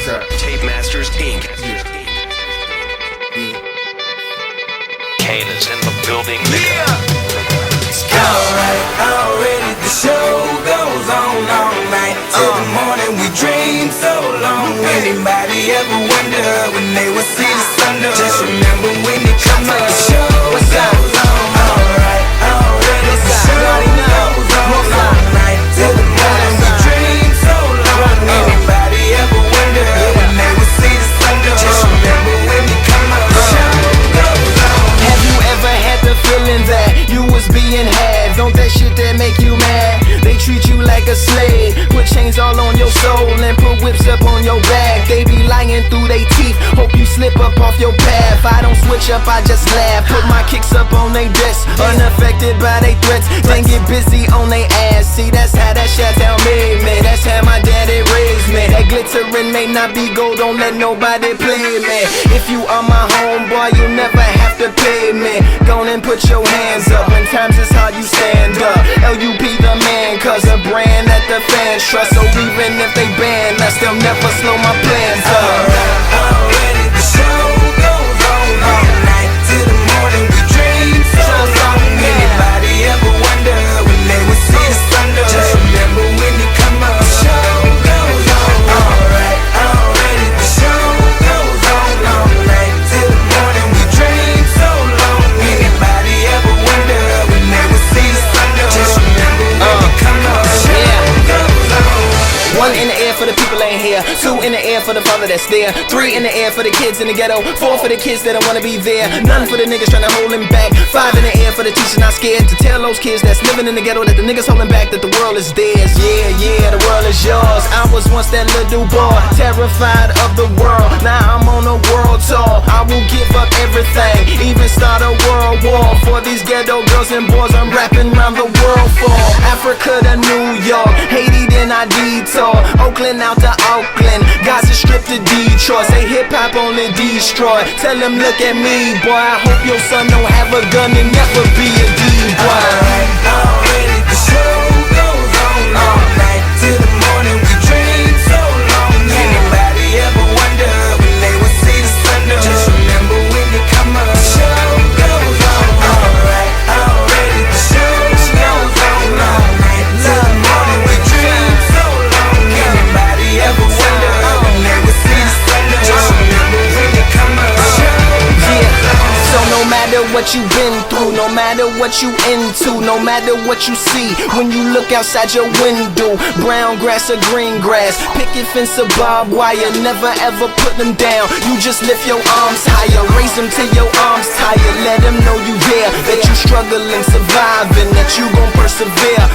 Tape Masters Inc. Kane is in the building. Already the show goes on all night till the morning. We dream so long. Anybody ever wonder when they will see the sun? Just remember when it comes up, the show goes on. Alright, already the show goes on all night till the morning. We dream so long. Anybody ever wonder when they will see the sun? Just remember when it comes up, the show goes on. Have you ever had the feeling that you was being had? Don't that shit that make you mad? They treat you like a slave, put chains all on your soul and put whips up on your back. They be lying through they teeth, hope you slip up off your path. I don't switch up, I just laugh, put my kicks up on they desk, unaffected by they threats. Then get busy on they ass. See, that's how that Chi-Town made me, that's how my daddy raised me. That glittering may not be gold, don't let nobody play me. If you are my homeboy, you never have to pay me. Go and put your hands up, when times is hard you stand up. LUP the man, cause a brand that the fans trust. So even if they ban us, they'll never slow my plans up. Already the show goes on all night till the morning. We dream so long. Anybody ever wonder when they will see the sun? Just remember when it come up, the show goes on. Alright, already the show goes on all night till the morning. We dream so long. Anybody ever wonder when they will see the sun? Just remember when it come up, the show goes on. One in the air for the people ain't here. Two in the air for the father that's there. Three in the air for the kids in the ghetto. Four for the kids that don't wanna be there. None for the niggas trying to hold him back. Five in the air for the teacher not scared to tell those kids that's living in the ghetto that the niggas holding back, that the world is theirs. Yeah, yeah, the world is yours. I was once that little boy, terrified of the world. Now I'm on a world tour. I will give up everything, even start a world war. For these ghetto girls and boys I'm rapping around the world for. Africa to New York, Haiti then I detour. Oakland out to Oakland, Gaza Strip to Detroit. Say hip hop only destroy. Tell them look at me, boy. I hope your son don't have a gun and never be a D-boy. Already the show goes on all night till the morning. We dream so long. Anybody ever wonder when they will see the sun? Just remember when it come up, the show goes on. Alright, already the show goes on all night till the morning. We dream so long. Anybody ever wonder when they will see the sun? Just remember when it come up, the show goes on. So no matter what you've been through, no matter what you into, no matter what you see, when you look outside your window, brown grass or green grass, picket fence or barbed wire, never ever put them down. You just lift your arms higher, raise them till your arms tired. Let them know you there, that you struggling, surviving, that you gon' persevere.